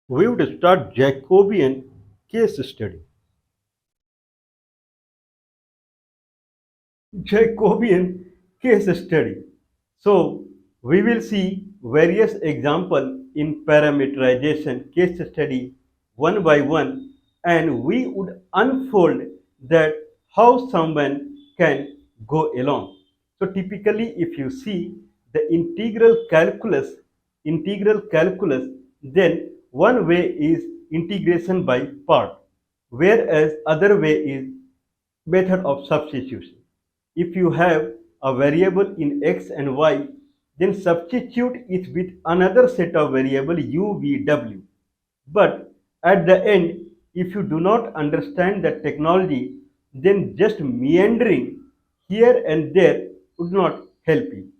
We would start Jacobian case study. Jacobian case study. So we will see various example in parameterization case study one by one, and we would unfold that how someone can go along. So typically if you see the integral calculus, then one way is integration by part, whereas other way is method of substitution. If you have a variable in x and y, then substitute it with another set of variable u, v, w. But at the end, if you do not understand the technology, then just meandering here and there would not help you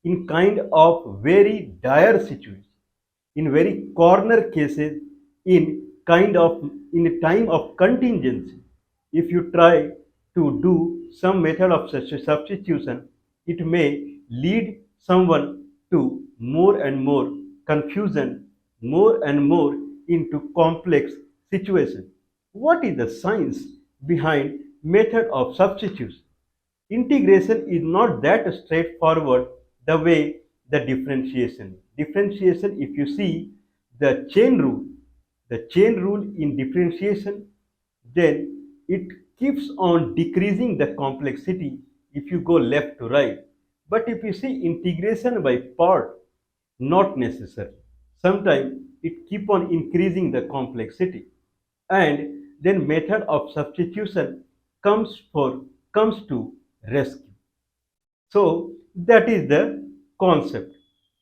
in kind of very dire situation, in very corner cases, in a time of contingency. If you try to do some method of substitution, it may lead someone to more and more confusion, more and more into complex situation. What is the science behind method of substitution? Integration is not that straightforward the way the differentiation. Differentiation, if you see the chain rule in differentiation, then it keeps on decreasing the complexity if you go left to right. But if you see integration by part, not necessary. Sometimes it keep on increasing the complexity, and then method of substitution comes to rescue. So that is the concept.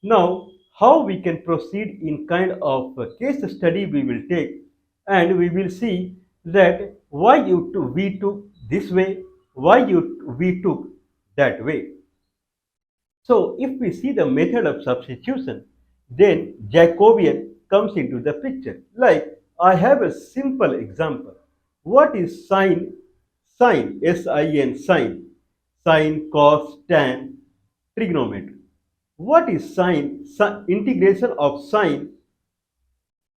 Now, how we can proceed in kind of a case study we will take, and we will see that we took this way, we took that way. So if we see the method of substitution, then Jacobian comes into the picture. Like I have a simple example. What is sine? Sine, S-I-N, sine. Sine, cos, tan, trigonometry. What is sine? Integration of sine,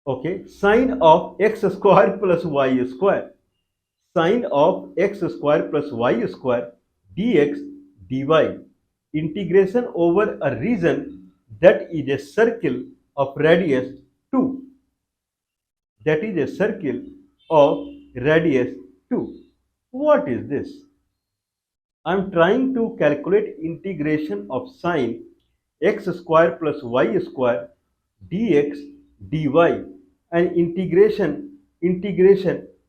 okay, sine of x square plus y square. Sine of x square plus y square dx dy. Integration over a region that is a circle of radius 2. That is a circle of radius 2. What is this? I am trying to calculate integration of sine x square plus y square dx dy, and integration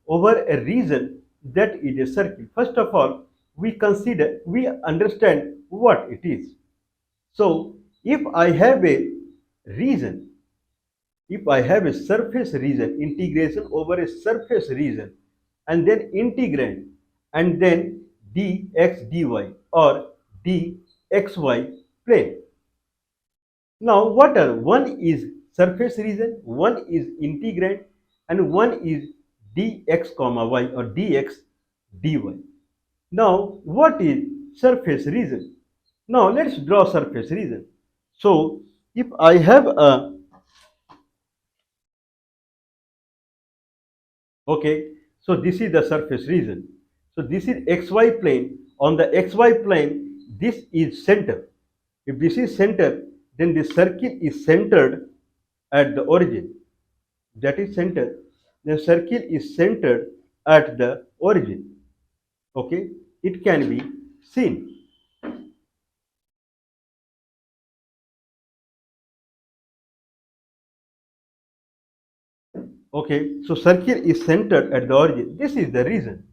over a region that is a circle. First of all, we understand what it is. So if I have a region, if I have a surface region, integration over a surface region, and then integrand, and then dx dy or dxy plane. Now what are, one is surface region, one is integrand, and one is dx comma y or dx dy. Now what is surface region? Now let's draw surface region. So if I have a, okay, so this is the surface region. So this is xy plane. On the xy plane, this is center. If this is center, then the circle is centered at the origin. That is center. The circle is centered at the origin. Okay, it can be seen. Okay, so circle is centered at the origin. This is the reason.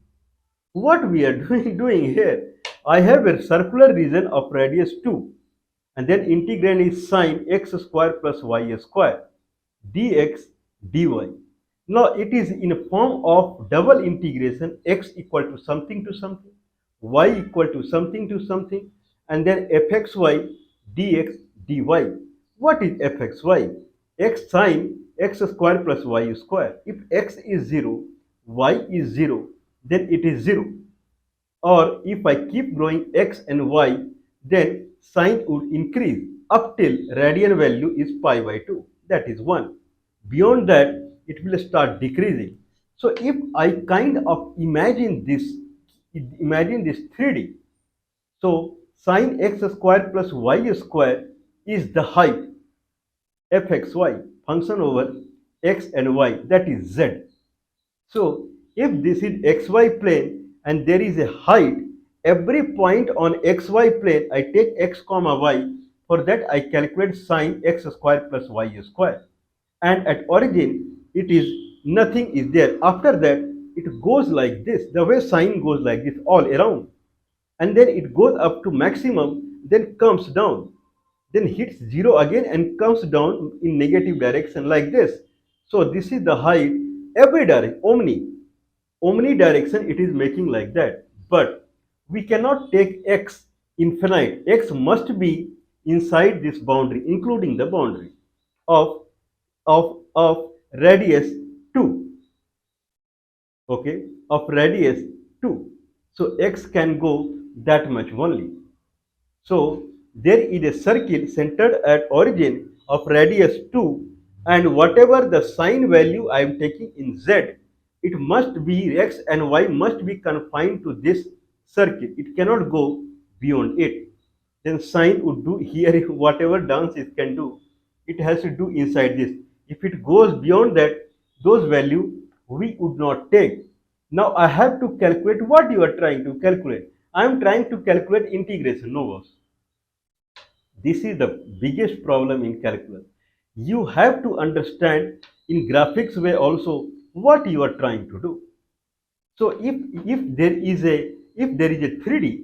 What we are doing here, I have a circular region of radius 2, and then integrand is sine x square plus y square dx dy. Now it is in a form of double integration, x equal to something, y equal to something, and then fxy dx dy. What is fxy? X sine x square plus y square. If x is 0, y is 0, then it is 0. Or if I keep growing x and y, then sine would increase up till radian value is pi by 2. That is 1. Beyond that, it will start decreasing. So if I kind of imagine this 3D. So sine x square plus y square is the height fxy function over x and y, that is z. So if this is xy plane and there is a height, every point on xy plane I take x comma y. For that I calculate sine x square plus y square. And at origin it is nothing is there. After that it goes like this. The way sine goes like this all around. And then it goes up to maximum, then comes down, then hits zero again and comes down in negative direction like this. So this is the height every direction, omni direction it is making like that. But we cannot take x infinite. X must be inside this boundary, including the boundary of radius 2, okay, of radius 2. So x can go that much only. So there is a circle centered at origin of radius 2, and whatever the sine value I am taking in z, it must be x and y must be confined to this circle. It cannot go beyond it. Then sine would do here whatever dance it can do, it has to do inside this. If it goes beyond that, those value we would not take. Now I have to calculate what you are trying to calculate. I am trying to calculate integration, no boss. This is the biggest problem in calculus. You have to understand in graphics way also what you are trying to do. So if there is a 3D,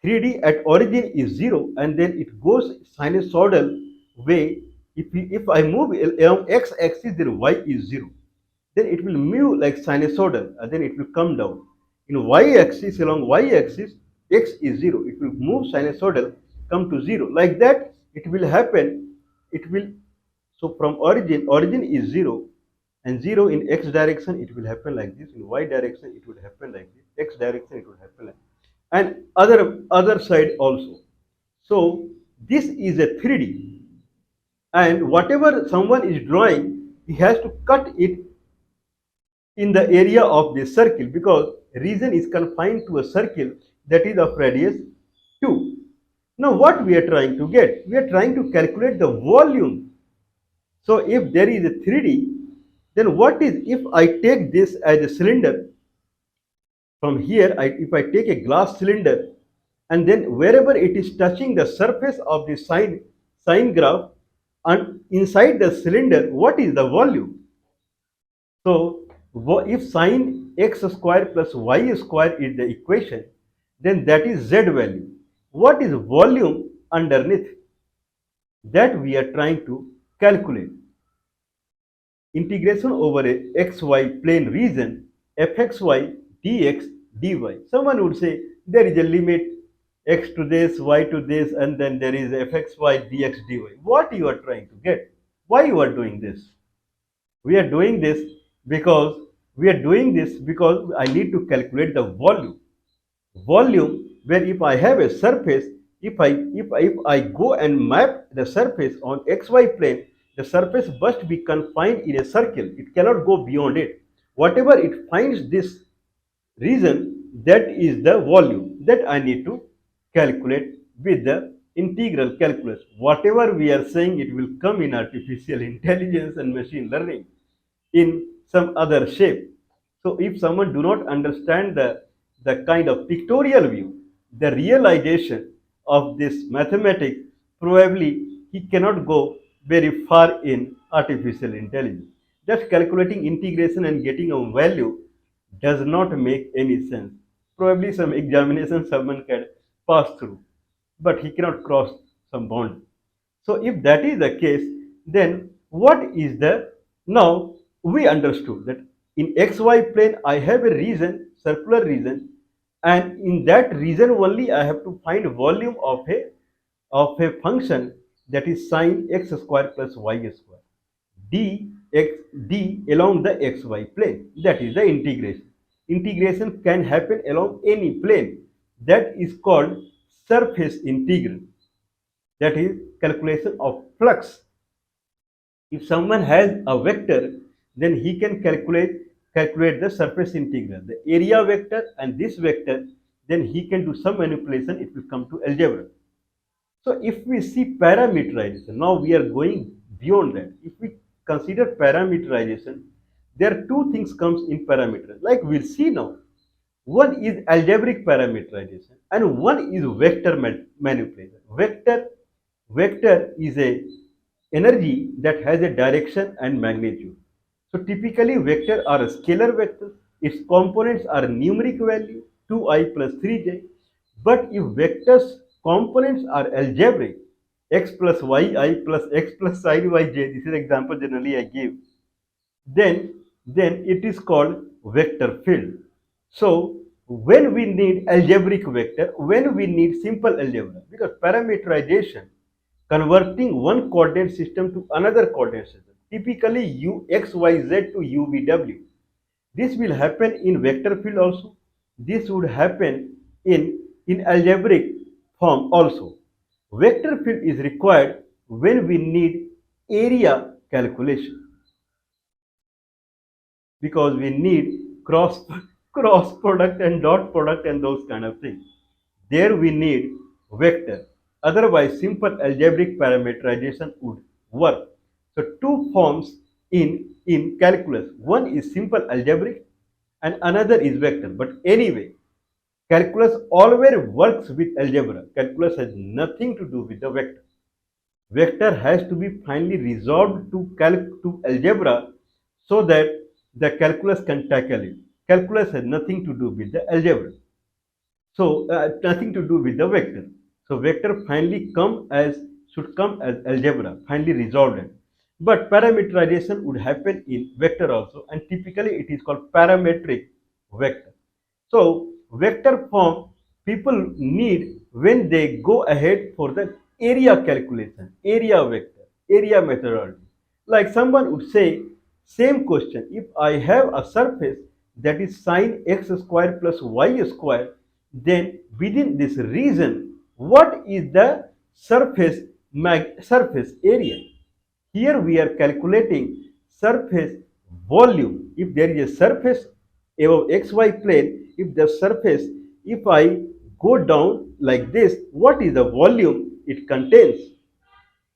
3D at origin is 0 and then it goes sinusoidal way. If I move along x axis, then y is 0. Then it will move like sinusoidal and then it will come down. In y axis, along y axis, x is 0. It will move sinusoidal, come to 0. Like that, it will happen. It will, so from origin is 0, and 0 in x direction, it will happen like this. In y direction, it would happen like this. X direction, it would happen like this. And other side also. So this is a 3D, and whatever someone is drawing, he has to cut it in the area of this circle, because region is confined to a circle that is of radius 2. Now what we are trying to get? We are trying to calculate the volume. So if there is a 3D, then what is, if I take this as a cylinder, from here if I take a glass cylinder, and then wherever it is touching the surface of the sine graph, and inside the cylinder, what is the volume? So if sine x square plus y square is the equation, then that is z value. What is volume underneath? That we are trying to calculate. Integration over a xy plane region, fxy dx dy. Someone would say there is a limit x to this, y to this, and then there is fxy dx dy. What you are trying to get? Why you are doing this? We are doing this because I need to calculate the volume. Volume, where if I have a surface, if I go and map the surface on xy plane, the surface must be confined in a circle. It cannot go beyond it. Whatever it finds this region, that is the volume that I need to calculate with the integral calculus. Whatever we are saying, it will come in artificial intelligence and machine learning in some other shape. So if someone do not understand the kind of pictorial view, the realization of this mathematics, probably he cannot go very far in artificial intelligence. Just calculating integration and getting a value does not make any sense. Probably some examination someone can pass through, but he cannot cross some boundary. So if that is the case, then what is the, now we understood that in xy plane I have a region, circular region, and in that region only I have to find volume of a function that is sine x square plus y square d along the xy plane. That is the integration. Integration can happen along any plane. That is called surface integral. That is calculation of flux. If someone has a vector, then he can calculate the surface integral, the area vector and this vector, then he can do some manipulation, it will come to algebra. So if we see parameterization, now we are going beyond that. If we consider parameterization, there are two things comes in parameter. Like we'll see now, one is algebraic parameterization and one is vector manipulation. Vector is a energy that has a direction and magnitude. So typically vector are a scalar vector. Its components are numeric value 2i plus 3j. But if vectors components are algebraic, x plus yi plus x plus sin yj, this is example generally I give, then it is called vector field. So when we need algebraic vector, when we need simple algebra, because parameterization, converting one coordinate system to another coordinate system, typically u x y z to u v w. This will happen in vector field also. This would happen in algebraic form also. Vector field is required when we need area calculation, because we need cross product and dot product and those kind of things. There we need vector. Otherwise, simple algebraic parameterization would work. So two forms in calculus. One is simple algebraic and another is vector. But anyway, calculus always works with algebra. Calculus has nothing to do with the vector. Vector has to be finally resolved to algebra so that the calculus can tackle it. Calculus has nothing to do with the algebra. So nothing to do with the vector. So vector finally should come as algebra, finally resolved it. But parameterization would happen in vector also, and typically it is called parametric vector. So vector form people need when they go ahead for the area calculation, area vector, area methodology. Like someone would say, same question, if I have a surface that is sine x square plus y square, then within this region, what is the surface area? Here we are calculating surface volume. If there is a surface above xy plane, if I go down like this, what is the volume it contains?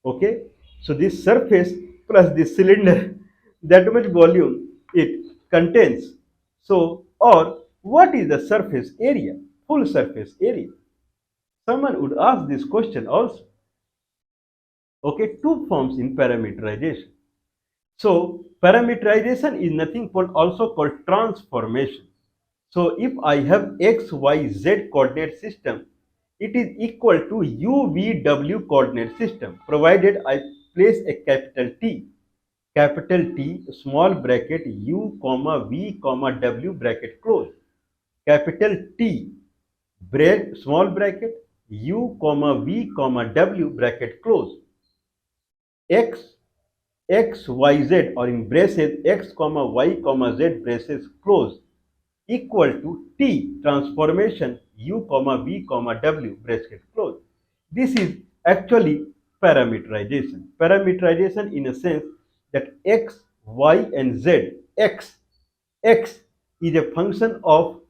Okay, so this surface plus this cylinder, that much volume it contains. So, or what is the surface area, full surface area? Someone would ask this question also. Okay, two forms in parameterization. So parameterization is nothing but also called transformation. So if I have x, y, z coordinate system, it is equal to u, v, w coordinate system, provided I place a capital T, small bracket u, comma v, comma w bracket close, capital T, small bracket u, comma v, comma w bracket close, x x y z or in braces x comma y comma z braces close equal to t transformation u comma v comma w bracket close. This is actually parameterization. Parameterization in a sense that x, y and z, x is a function of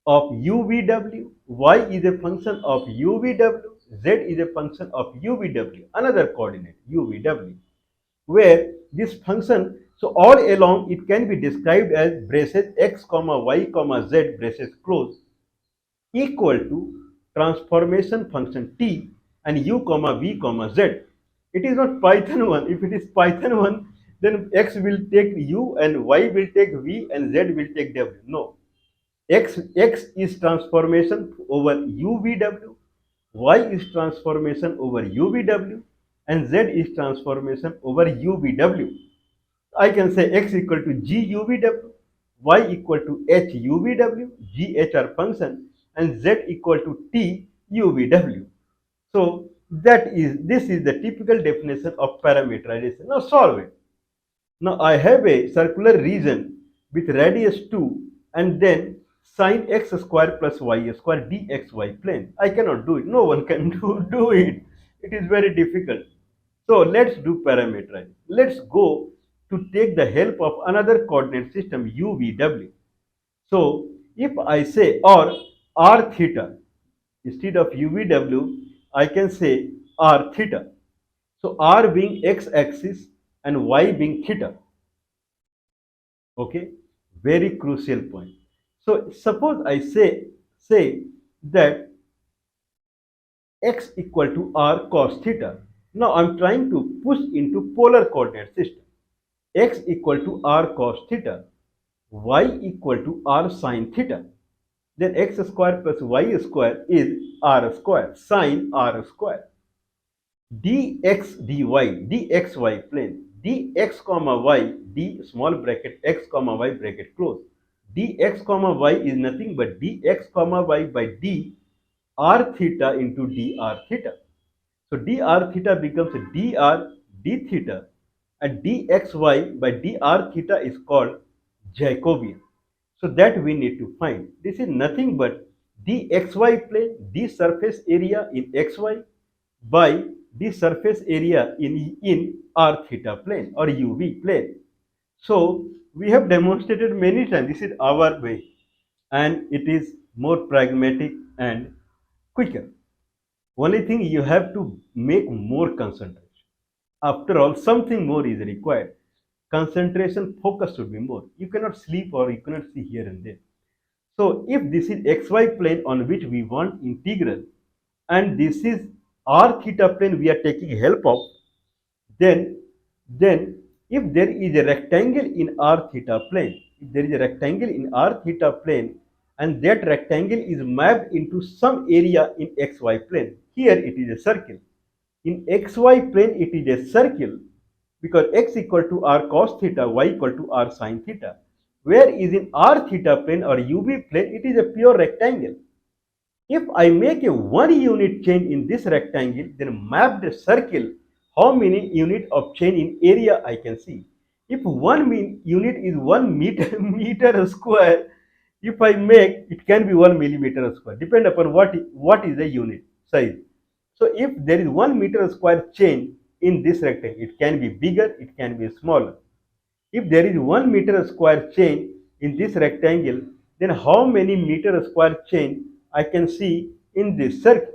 UVW, y is a function of UVW, z is a function of UVW, another coordinate UVW, where this function, so all along it can be described as braces x comma y comma z braces close equal to transformation function t and u comma v comma z. It is not Python 1. If it is Python 1, then x will take u and y will take v and z will take w. No. X is transformation over UVW, Y is transformation over UVW, and Z is transformation over UVW. I can say X equal to GUVW, Y equal to HUVW, GH are function, and Z equal to TUVW. So this is the typical definition of parameterization. Now solve it. Now I have a circular region with radius 2 and then sine x square plus y square dxy plane. I cannot do it. No one can do it. It is very difficult. So let's do parameterization. Let's go to take the help of another coordinate system UVW. So if I say or r theta, instead of UVW, I can say r theta. So r being x-axis and y being theta. Okay, very crucial point. So suppose I say that x equal to r cos theta. Now I'm trying to push into polar coordinate system. X equal to r cos theta, y equal to r sin theta. Then x square plus y square is r square, sin r square. Dx dy, dxy plane, dx comma y, d small bracket x comma y bracket close. Dx comma y is nothing but dx comma y by d r theta into dr theta. So dr theta becomes dr d theta, and dxy by dr theta is called Jacobian. So that we need to find. This is nothing but dxy plane, d surface area in xy by the surface area in r theta plane or uv plane. So we have demonstrated many times. This is our way, and it is more pragmatic and quicker. Only thing, you have to make more concentration. After all, something more is required. Concentration, focus should be more. You cannot sleep or you cannot see here and there. So if this is xy plane on which we want integral, and this is r theta plane we are taking help of, then if there is a rectangle in r theta plane, if there is a rectangle in r theta plane, and that rectangle is mapped into some area in xy plane, here it is a circle. In xy plane it is a circle because x equal to r cos theta, y equal to r sin theta. Where is in r theta plane or uv plane, it is a pure rectangle. If I make a 1 unit change in this rectangle, then map the circle, how many unit of change in area I can see. If unit is 1 meter, meter square, if I make, it can be 1 millimeter square, depend upon what is the unit size. So if there is 1 meter square change in this rectangle, it can be bigger, it can be smaller. If there is 1 meter square change in this rectangle, then how many meter square change I can see in this circle?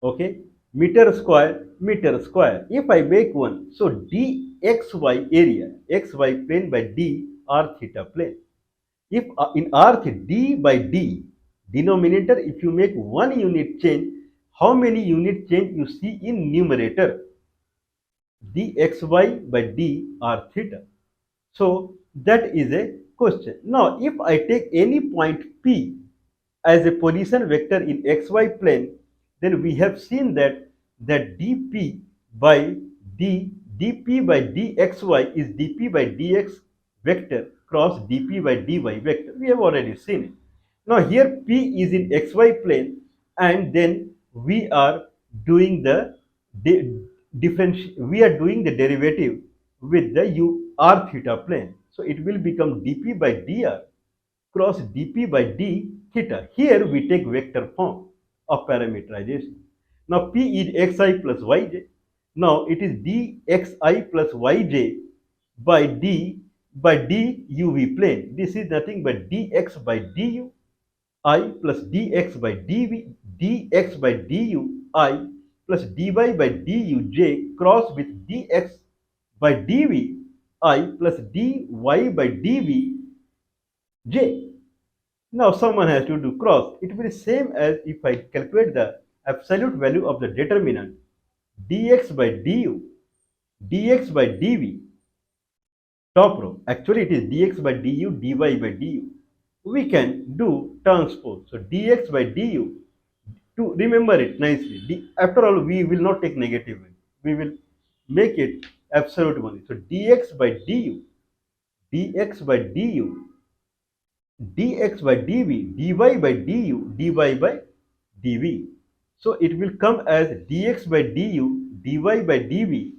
Okay, meter square, meter square. If I make one, so dxy area, xy plane by d r theta plane. If in r theta, d by d, denominator, if you make 1 unit change, how many unit change you see in numerator? dxy by d r theta. So that is a question. Now, if I take any point P as a position vector in xy plane, then we have seen that dp by dp by dxy is dp by dx vector cross dp by dy vector. We have already seen it. Now here P is in xy plane, and then we are doing the we are doing the derivative with the r theta plane. So it will become dp by dr cross dp by d theta. Here we take vector form of parameterization. Now P is xi plus yj. Now it is dxi plus yj by d uv plane. This is nothing but dx by du I plus dx by dv, dx by du I plus dy by du j cross with dx by dv I plus dy by dv j. Now someone has to do cross. It will be same as if I calculate the absolute value of the determinant dx by du, dx by dv, top row. Actually it is dx by du, dy by du. We can do transpose. So dx by du, to remember it nicely. After all, we will not take negative value. We will make it absolute value. So dx by du, dx by du, dx by dv, dy by du, dy by dv. So it will come as dx by du, dy by dv,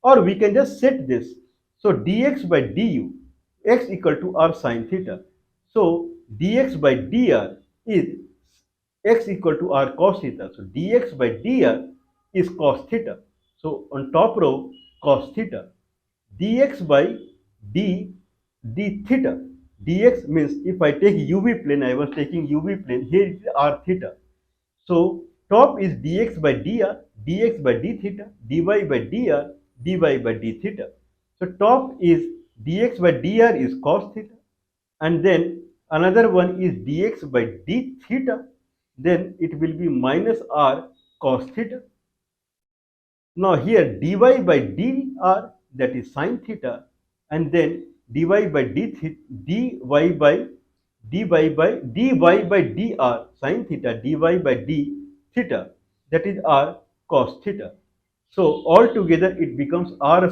or we can just set this. So dx by du, x equal to r sin theta. So dx by dr is x equal to r cos theta. So dx by dr is cos theta. So on top row, cos theta. dx by d d theta. Dx means if I take uv plane, I was taking uv plane, here is r theta. So top is dx by dr, dx by d theta, dy by dr, dy by d theta. So top is dx by dr is cos theta, and then another one is dx by d theta, then it will be minus r cos theta. Now here dy by dr, that is sine theta, and then dy by dy by dr sine theta, dy by d theta, that is r cos theta. So altogether it becomes r,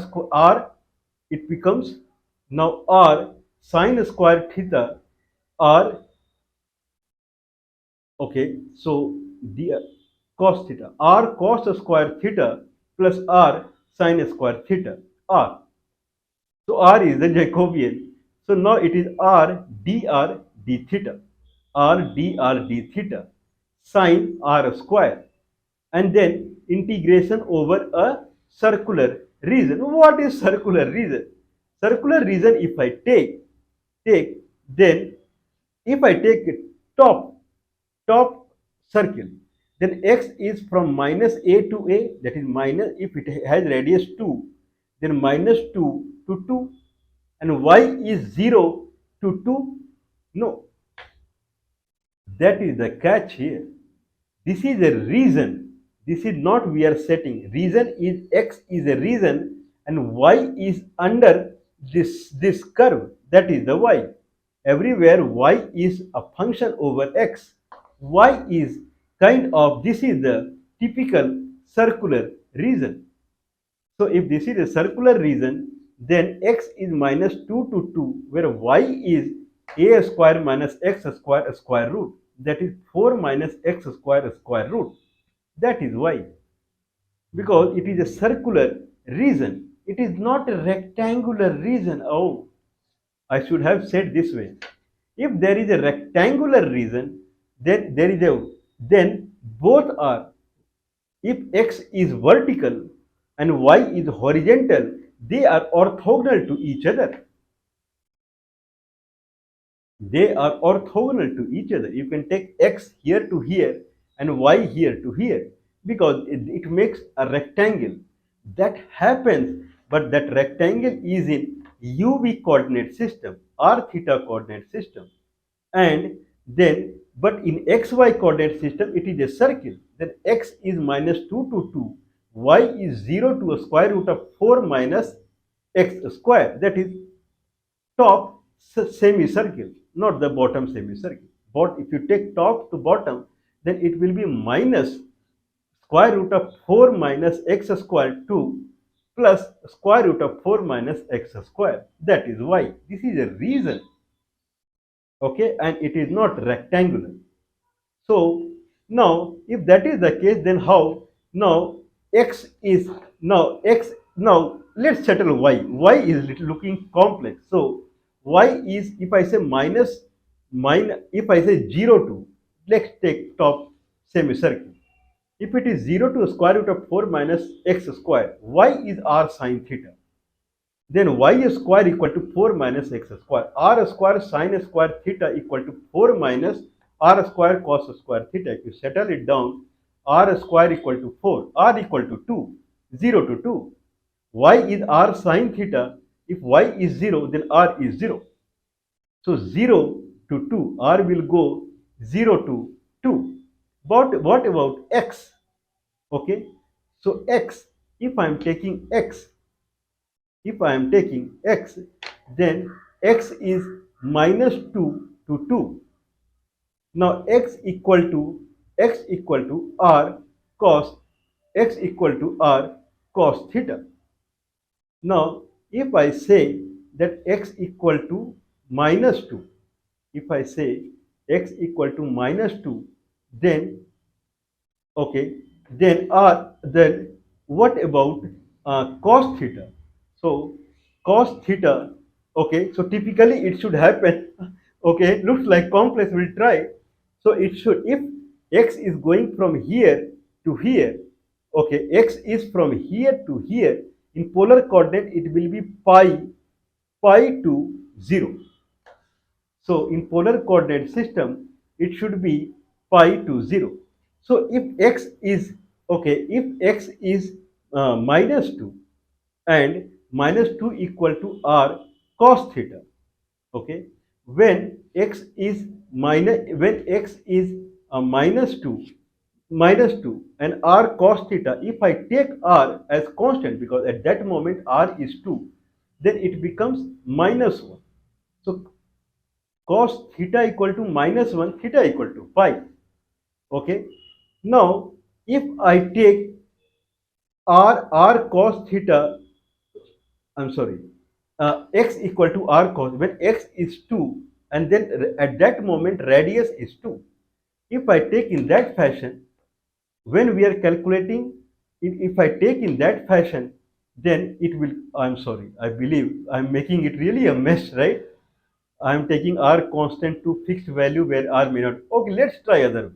it becomes now r sine square theta, r, okay, so d cos theta, r cos square theta plus r sine square theta, r. So r is the Jacobian. So now it is r dr d theta, r dr d theta sine r square, and then integration over a circular region. What is circular region? Circular region, if I take, then if I take top circle, then x is from minus a to a, that is minus, if it has radius 2, then minus 2 to 2, and y is 0 to 2. No, that is the catch here. This is a reason. This is not we are setting. Reason is x is a reason and y is under this curve. That is the y. Everywhere y is a function over x. Y is kind of, this is the typical circular reason. So if this is a circular region, then x is minus 2 to 2, where y is a square minus x square square root. That is 4 minus x square square root. That is why. Because it is a circular region. It is not a rectangular region. Oh, I should have said this way. If there is a rectangular region, then then both are, if x is vertical and y is horizontal, they are orthogonal to each other. They are orthogonal to each other. You can take x here to here and y here to here, because it makes a rectangle. That happens, but that rectangle is in uv coordinate system, r theta coordinate system. And then, but in xy coordinate system, it is a circle. Then x is minus 2 to 2, y is 0 to a square root of 4 minus x square. That is top semicircle, not the bottom semicircle. But if you take top to bottom, then it will be minus square root of 4 minus x square 2 plus square root of 4 minus x square. That is why. This is a reason. Okay, and it is not rectangular. So now if that is the case, then how? Now x is, now let's settle y is looking complex. So y is, if I say minus, if I say 0 to, let's take top semicircle. If it is 0 to square root of 4 minus x square, y is r sine theta. Then y square equal to 4 minus x square. R square sine square theta equal to 4 minus r square cos square theta. If you settle it down, r square equal to 4, r equal to 2, 0 to 2. Y is r sine theta. If y is 0, then r is 0. So 0 to 2, r will go 0 to 2. But what about x? Okay, so x, if I am taking x, then x is minus 2 to 2. Now x equal to r cos, x equal to r cos theta. Now if I say that x equal to minus 2, if I say x equal to minus 2, then okay, then what about cos theta? So cos theta, okay, so typically it should happen. Okay, looks like complex, we'll try. So it should, if x is going from here to here, okay, x is from here to here, In polar coordinate, it will be pi to 0. So in polar coordinate system, it should be pi to 0. So if x is, okay, if x is minus 2 and minus 2 equal to r cos theta, okay, when x is minus 2 and r cos theta, if I take r as constant, because at that moment r is 2, then it becomes minus 1. So cos theta equal to minus 1, theta equal to pi. Okay. Now, if I take r cos theta, I'm sorry, x equal to r cos, when x is 2 and then at that moment radius is 2. If I take in that fashion, when we are calculating, if I take in that fashion, then it will, I'm sorry, I believe I'm making it really a mess, right? I am taking r constant to fixed value where r may not. Okay, let's try other way.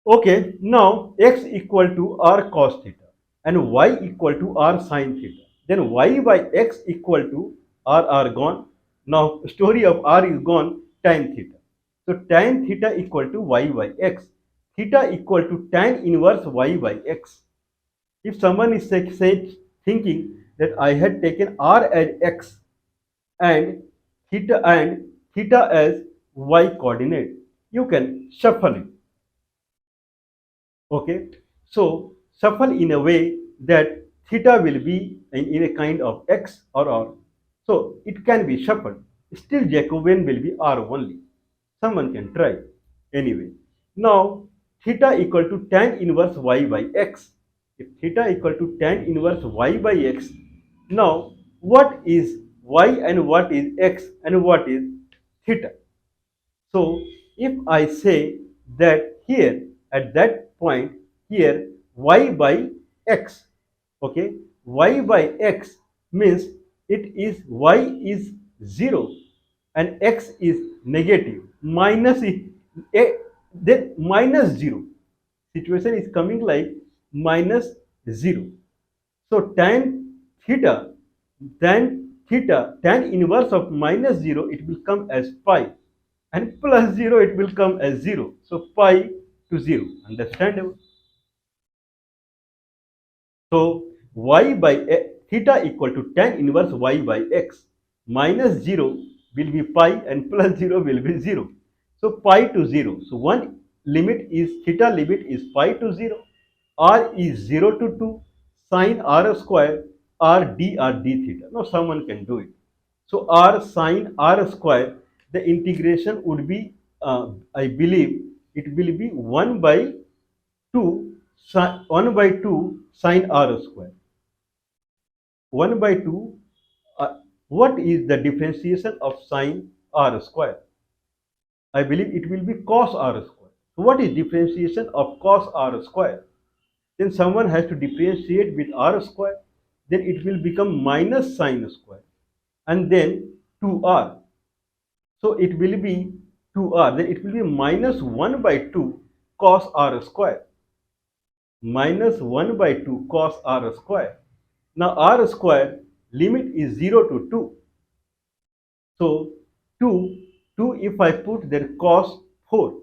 Okay, now x equal to r cos theta and y equal to r sin theta. Then y by x equal to r gone. Now story of r is gone, tan theta. So tan theta equal to y by x. Theta equal to tan inverse y by x. If someone is thinking that I had taken r as x and theta as y coordinate, you can shuffle it. Okay, so shuffle in a way that theta will be in a kind of x or r. So it can be shuffled. Still Jacobian will be r only. Someone can try. Anyway, now theta equal to tan inverse y by x. If theta equal to tan inverse y by x, now what is y and what is x and what is theta? So if I say that here at that point here y by x, okay, y by x means it is y is 0 and x is negative minus then minus 0. Situation is coming like minus 0. So tan inverse of minus 0, it will come as pi, and plus 0, it will come as 0. So pi to 0. Understandable? So y by theta equal to tan inverse y by x. Minus 0 will be pi and plus 0 will be 0. So pi to 0. So one limit is, theta limit is pi to 0. R is 0 to 2 sine r square r d theta. Now someone can do it. So r sine r square, the integration would be, I believe it will be 1 by 2 sine r square. 1 by 2, what is the differentiation of sine r square? I believe it will be cos r square. So what is differentiation of cos r square? Then someone has to differentiate with r square, then it will become minus sine square and then 2r. So it will be 2r, then it will be minus 1 by 2 cos r square. Minus 1 by 2 cos r square. Now r square limit is 0 to 2. So 2 if I put there cos 4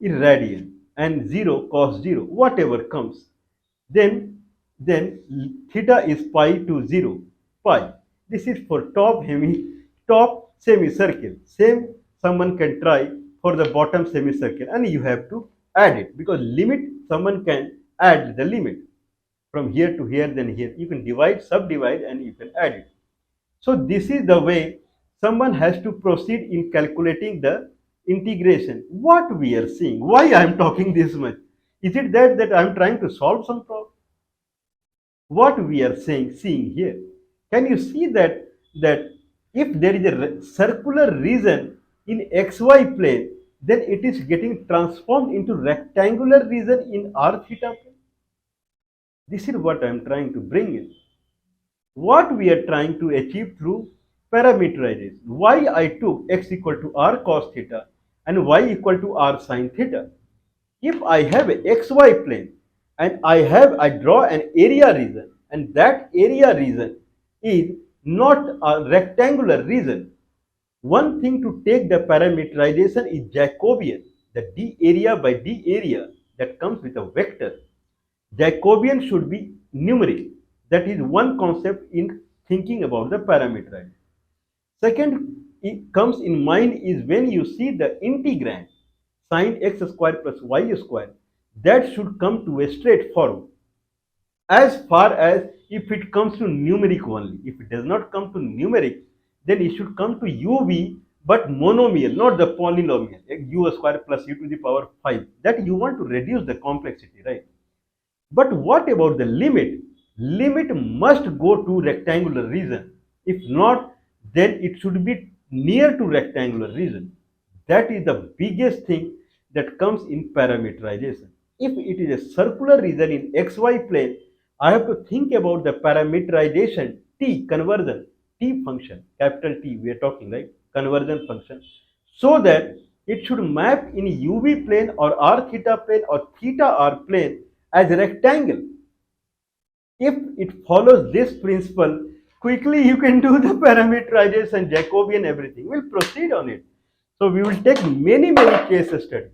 irradian and 0 cos 0, whatever comes. Then theta is pi to 0 pi. This is for top semicircle. Same someone can try for the bottom semicircle, and you have to add it, because limit someone can add the limit from here to here, then here. You can subdivide, and you can add it. So this is the way someone has to proceed in calculating the integration. What we are seeing, why I am talking this much? Is it that I am trying to solve some problem? What we are seeing here, can you see that if there is a circular region in xy plane, then it is getting transformed into rectangular region in r theta plane? This is what I am trying to bring in. What we are trying to achieve through parameterization. Why I took x equal to r cos theta and y equal to r sin theta? If I have a xy plane and I draw an area region, and that area region is not a rectangular region. One thing to take the parameterization is Jacobian, the d area by d area that comes with a vector. Jacobian should be numeric. That is one concept in thinking about the parameterization. Second, it comes in mind is when you see the integrand sine x square plus y square, that should come to a straight form. As far as if it comes to numeric only, if it does not come to numeric, then it should come to uv but monomial, not the polynomial, u square plus u to the power 5. That you want to reduce the complexity, right? But what about the limit? Limit must go to rectangular region. If not, then it should be near to rectangular region. That is the biggest thing that comes in parameterization. If it is a circular region in xy plane, I have to think about the parameterization t conversion, t function, capital T we are talking, right? Conversion function, so that it should map in uv plane or r theta plane or theta r plane as a rectangle. If it follows this principle, quickly you can do the parameterization, Jacobian, everything. We'll proceed on it. So we will take many case studies,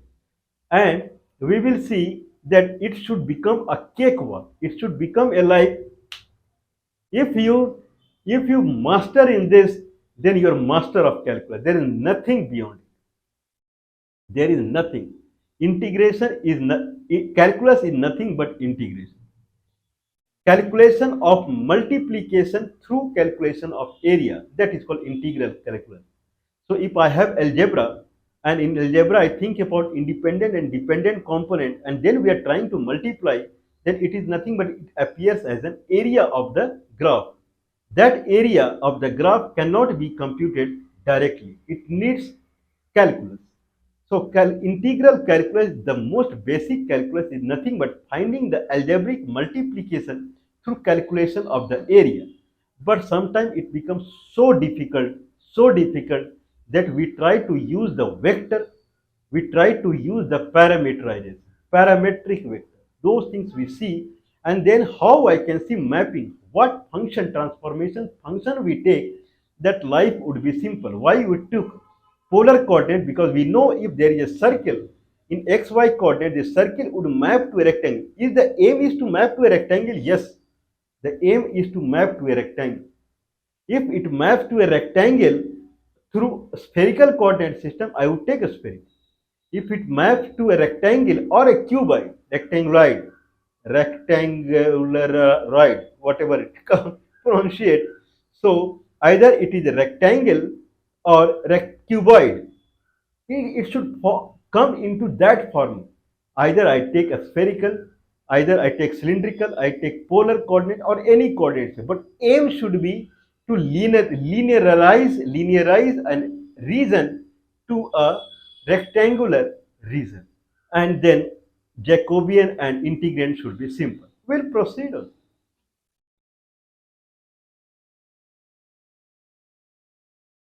and we will see that it should become a cakewalk. It should become a like, if you master in this, then you're master of calculus. There is nothing beyond it. There is nothing. Integration is not, calculus is nothing but integration. Calculation of multiplication through calculation of area, that is called integral calculus. So if I have algebra, and in algebra I think about independent and dependent component, and then we are trying to multiply, then it is nothing but it appears as an area of the graph. That area of the graph cannot be computed directly. It needs calculus. So integral calculus, the most basic calculus, is nothing but finding the algebraic multiplication through calculation of the area. But sometimes it becomes so difficult that we try to use the vector, we try to use the parameterization, parametric vector. Those things we see, and then how I can see mapping, what function transformation function we take, that life would be simple. Why we took polar coordinate? Because we know if there is a circle in xy coordinate, the circle would map to a rectangle. If the aim is to map to a rectangle, yes, the aim is to map to a rectangle. If it maps to a rectangle through spherical coordinate system, I would take a spherical. If it maps to a rectangle or a cuboid, rectangularoid, whatever it pronunciate. So either it is a rectangle or cuboid, it should come into that form. Either I take a spherical, either I take cylindrical, I take polar coordinate or any coordinate. But aim should be to linearize and region to a rectangular region. And then Jacobian and integrand should be simple. We'll proceed on.